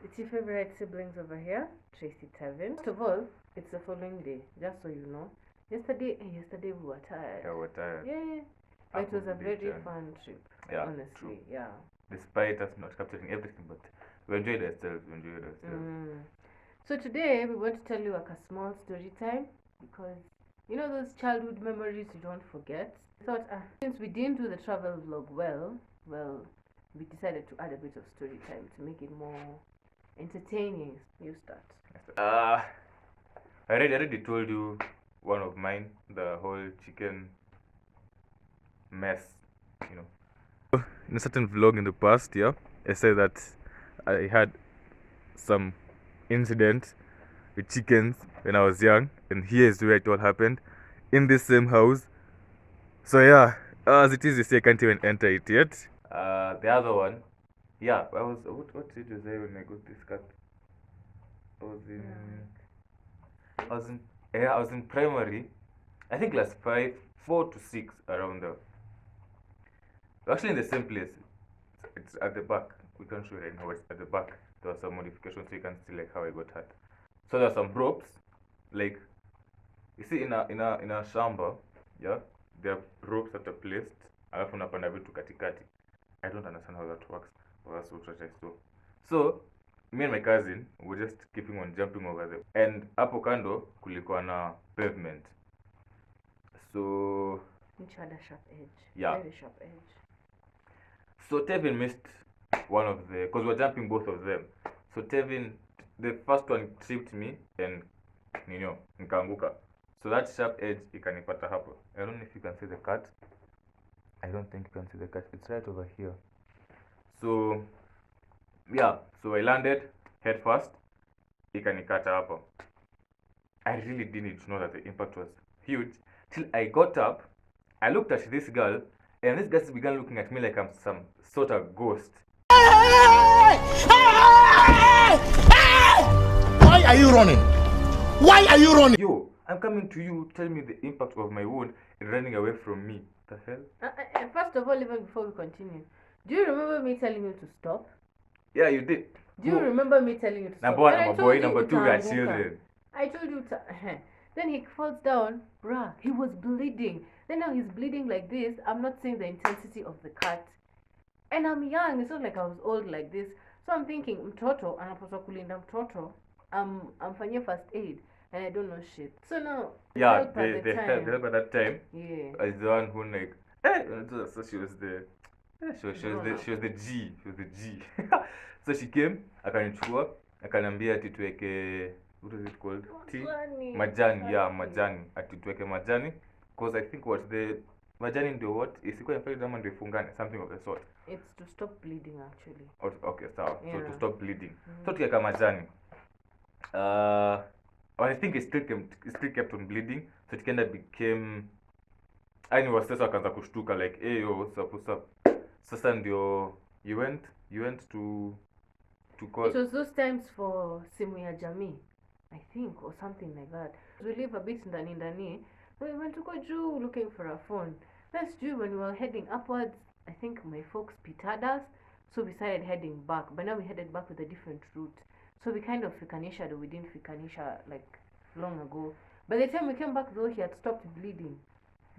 It's your favorite siblings over here, Tracy Tevin. First of all, it's the following day, just so you know. Yesterday we were tired. Yeah, we're tired. Yeah. But it was a very fun trip. Yeah, honestly. True. Yeah. Despite us not capturing everything, but we enjoyed ourselves. So today we want to tell you like a small story time, because you know those childhood memories you don't forget. I thought since we didn't do the travel vlog well, we decided to add a bit of story time to make it more entertaining. You start. I already told you one of mine, the whole chicken mess, you know. In a certain vlog in the past, yeah, I said that I had some incident with chickens when I was young, and here is where it all happened, in this same house. So yeah, as it is, you see, I can't even enter it yet. The other one, yeah, what did you say when I got this cat? I was in primary, I think class 5, 4 to 6, around there. We're actually in the same place. It's at the back. We can't show it right now. It's at the back. There was some modifications, so you can see like how I got hurt. So there are some ropes, like you see in a shamba, yeah, there are ropes that are placed. Alafu unapanda vitu katikati. I don't understand how that works, but that's what I saw. So me and my cousin were just keeping on jumping over them, and hapo kando kulikuwa na pavement. So which had a sharp edge. Yeah. Very sharp edge. So Tevin missed one of the, because we're jumping both of them. So Tevin, the first one tripped me and nikaanguka. So that sharp edge ikanipata hapo. I don't know if you can see the cut. I don't think you can see the cut. It's right over here. So yeah, so I landed head first. Ikanikata hapo. I really didn't know that the impact was huge till I got up. I looked at this girl, and this girl began looking at me like I'm some sort of ghost. Why are you running? Why are you running? Yo, I'm coming to you, tell me the impact of my wound and running away from me. The hell? First of all, even before we continue, do you remember me telling you to stop? Yeah, you did. Do you remember me telling you to stop? Number one, I'm a boy. Number two, we are children. I told you to. Then he falls down. Bruh, he was bleeding. Then now he's bleeding like this. I'm not seeing the intensity of the cut. And I'm young. It's not like I was old like this. So I'm thinking, mtoto, anapaswa kulinda mtoto. I'm fanyia first aid. And I don't know shit. So now, yeah, the help at that time. Yeah. Is the one who like, so she was the, she was the G. She was the G. So she came, akanichukua, akaniambia ati tuweke, what is it called? Tea? Majani, yeah, majani. Ati tuweke majani. Because I think what the majani ndio what? Isikuwa infected ama ndio ifungane, something of the sort. It's to stop bleeding actually. Okay, sawa. Yeah. So to stop bleeding. So tuweka majani. I think it still kept on bleeding. So it kind of became, I was sasa akaanza kushtuka like, hey yo, what's up? Sasa ndio you went to call. It was those times for simu ya jamii, I think, or something like that. We live a bit ndani. So we went to go juu looking for a phone. That's true. When we were heading upwards, I think my folks pitted us, so we started heading back. But now we headed back with a different route. So we kind of fikanisha, though we didn't fikanisha like long ago. By the time we came back though, he had stopped bleeding.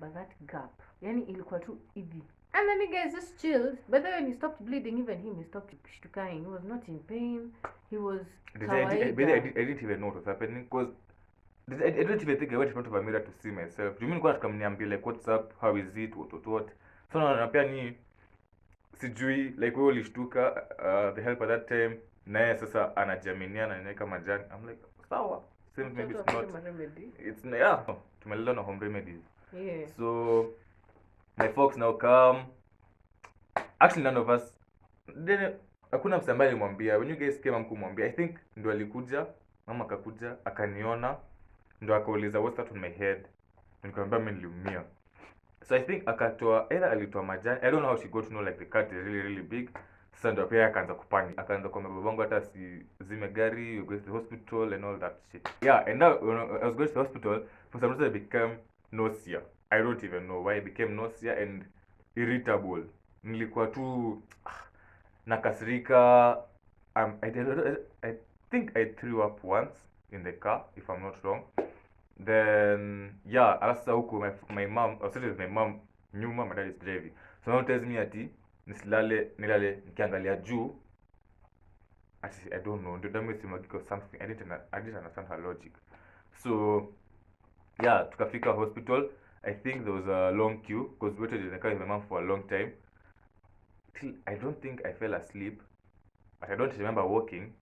But that gap, yani ilikuwa tu hivi. And then the guys just chilled. But then when he stopped bleeding, even him, he stopped shtukaing. He was not in pain. He was I didn't even know what was happening, because I don't even think I went in front of a mirror to see myself. Do you mean kwa tukamniambia like what's up, how is it, what? So na pia ni sijui like wewe ulishtuka, the help at that time naye sasa anajaminia na ninaeka majani. I'm like sawa. Seems maybe it's not. It's yeah. Tumelala na home remedies. Yeah. So my folks now come. Actually none of us. Then hakuna msee ambaye alimwambia. When you guys came amkumwambia. I think ndo alikuja, mama akakuja, akaniona, ndo akauliza what's that on my head. Nikamwambia mimi niliumia. So I think akatoa, either alitoa majani. I don't know how she got to know like the cut is really really big. Sasa ndo pia akaanza kupanic. Akaanza kwa babangu hata si zime gari, you go to the hospital and all that shit. Yeah, and now when I was going to the hospital, for some reason I became nausea. I don't even know why I became nausea and irritable. Nilikuwa tu nakasirika. I think I threw up once in the car, if I'm not wrong. Then yeah, sasa huku my mom, I was sitting with my mom nyuma, my dad is driving. So my mom tells me ati nilale nikiangalia juu. Ati I don't know, ndio damu isimwagike or something. I didn't understand her logic. So yeah, tukafika hospital. I think there was a long queue because we waited in the car with my mom for a long time. Till I don't think I fell asleep, but I don't remember walking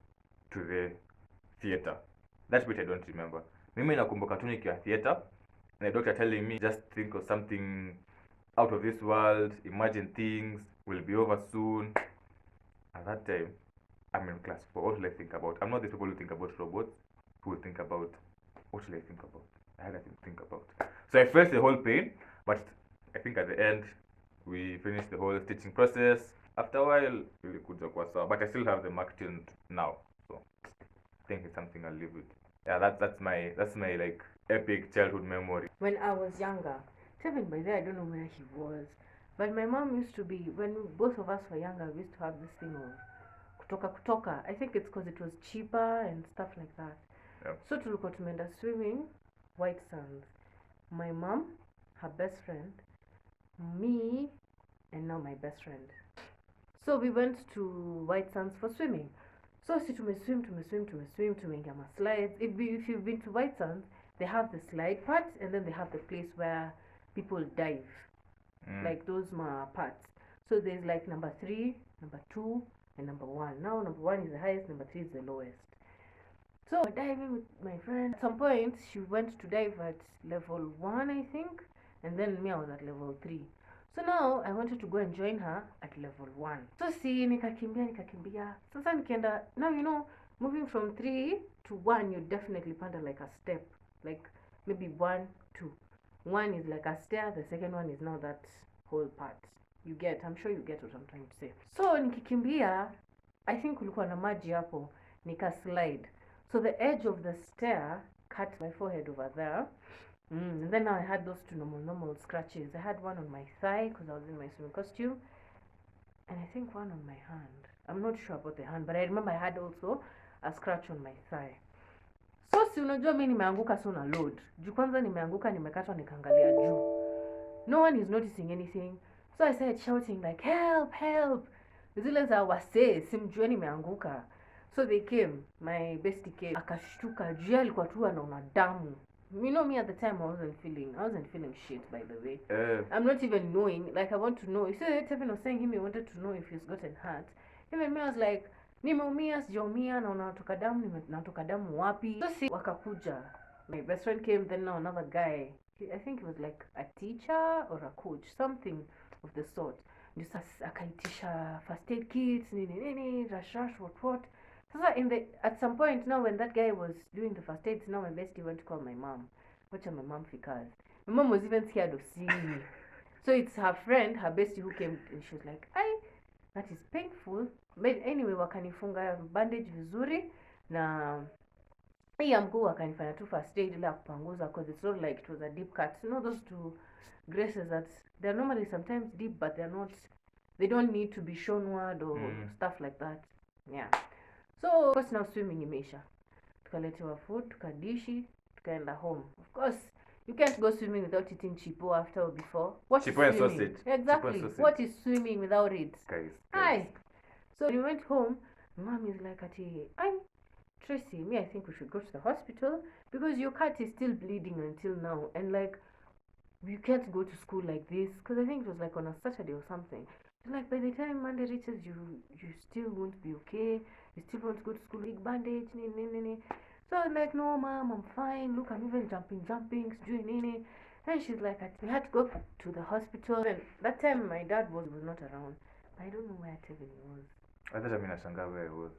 to the theater. That bit I don't remember. Mimi nakumbuka tu nikiwa theater and the doctor telling me just think of something out of this world, imagine things will be over soon. At that time, I'm in class 4. What will I think about? I'm not the people who think about robots, who will think about what will I think about? I had nothing to think about. So I felt the whole pain, but I think at the end we finished the whole stitching process. After a while, really kuja kwa sawa, but I still have the mark till now. So I think it's something I'll live with. Yeah, that's my like epic childhood memory. When I was younger, Tevin by there I don't know where he was, but my mom used to be, when both of us were younger, we used to have this thing of kutoka. I think it's because it was cheaper and stuff like that. Yep. So tulikuwa tumeenda swimming White Sands. My mom, her best friend, me, and now my best friend. So we went to White Sands for swimming. So si tumeswim, tumeingia ma slides. If you've been to White Sands, they have the slide part and then they have the place where people dive. Like those parts. So there's like number 3, number 2, and number 1. Now number 1 is the highest, number 3 is the lowest. So diving with my friend. At some point she went to dive at level 1, I think, and then me I was at level 3. So now I wanted to go and join her at level 1. So see, nikakimbia. Sasa nikienda, now you know, moving from 3 to 1, you definitely panda like a step, like maybe 1, 2. 1 is like a stair, the second one is now that whole part. You get, I'm sure you get what I'm trying to say. So nikikimbia, I think kulikuwa na maji hapo, nika slide. So the edge of the stair cut my forehead over there. And then now I had those 2 normal scratches. I had one on my thigh because I was in my swimming costume, and I think one on my hand. I'm not sure about the hand, but I remember I had also a scratch on my thigh. So si unajua mimi nimeanguka, so na load. Juu kwanza nimeanguka, nimekatwa, nikaangalia juu. No one is noticing anything. So I started shouting like, help, help. Zile za wasee, simjue nimeanguka. So they came, my bestie came. Akashtuka, juu alikuwa tu anaona damu. You know me at the time, I wasn't feeling shit, by the way. I'm not even knowing, like I want to know. You see, Tevin was saying he wanted to know if he's gotten hurt. Even me, I was like, nimeumia, sijaumia, na natoka damu wapi. So see, wakakuja. My best friend came, then now another guy. I think he was like a teacher or a coach, something of the sort. Just akaitisha first aid kits, nini, rush, what. So at some point now, when that guy was doing the first aids, now my bestie went to call my mom. Watch my mom fikas. My mom was even scared of seeing me. So it's her friend, her bestie, who came, and she was like, that is painful. But anyway, wakanifunga bandage vizuri, na hii ya mguu wakanifanya tu first aid ila kupanguza, because it's not like it was a deep cut. You know those 2 graces that they're normally sometimes deep, but they don't need to be shownward or stuff like that. Yeah. So of course now swimming imeisha, tukaletewa food, tukadishi, tukaenda home. Of course you can't go swimming without eating chipo after or before. What chipo is swimming? And sausage. Exactly. Sausage. What is swimming without it? Guys. So we went home. Mom is like, Tracy, I think we should go to the hospital because your cat is still bleeding until now, and like you can't go to school like this, because I think it was like on a Saturday or something. Like by the time Monday reaches, you still won't be okay. You still want to go to school, big bandage, So I'm like, no, Mom, I'm fine. Look, I'm even jumping, doing. And she's like, we had to go to the hospital. And that time my dad was not around. I don't know where Tevin was. I thought Shanga where he was.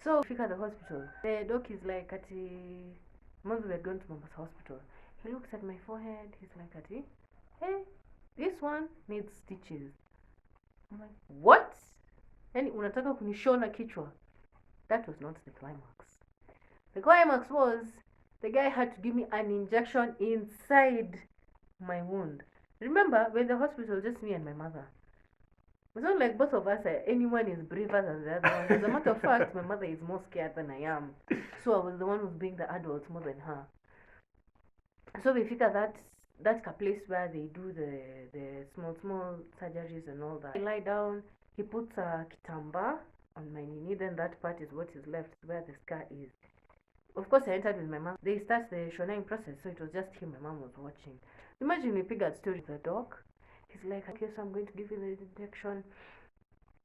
So we got the hospital. The doc is like, Mom, we're going to Mama's hospital. He looks at my forehead. He's like, hey, this one needs stitches. I'm like, what? Yani unataka kunishona kichwa? That was not the climax. The climax was the guy had to give me an injection inside my wound. Remember, we're in the hospital, just me and my mother. It's not like both of us, anyone is braver than the other one. As a matter of fact, my mother is more scared than I am. So I was the one who's being the adult more than her. So we figure that's a place where they do the small surgeries and all that. I lie down, he puts a kitamba on my knee, then that part is what is left where the scar is. Of course, I entered with my mom. They start the shoning process, so it was just him. My mom was watching. Imagine we pick that story. The dog, he's like, okay, so I'm going to give you the injection.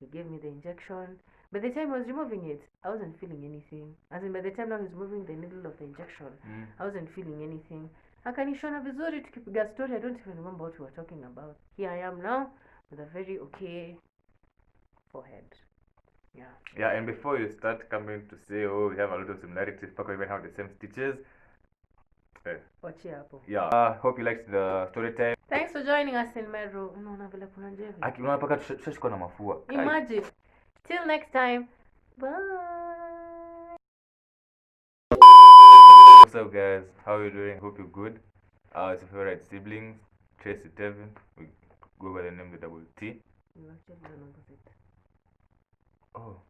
He gave me the injection. By the time I was removing it, I wasn't feeling anything. As in, by the time now he's removing the needle of the injection, I wasn't feeling anything. Akanishona vizuri tukipiga story, I don't even remember what we were talking about. Here I am now with a very okay forehead. Yeah. Yeah, and before you start coming to say, oh, we have a lot of similarities, Paco even have the same stitches. Wachia hapo. Yeah. Hope you liked the story time. Thanks for joining us in my room. Unaona vile kuna njeve. Unaona paka tushashikwa na mafua. Imagine. Till next time. Bye. What's up, guys? How are you doing? Hope you're good. It's your favorite siblings, Tracy, Tevin. We go by the name the double T. You actually don't know about it. Oh.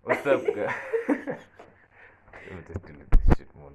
What's up, guys? Let me just delete this shit, man.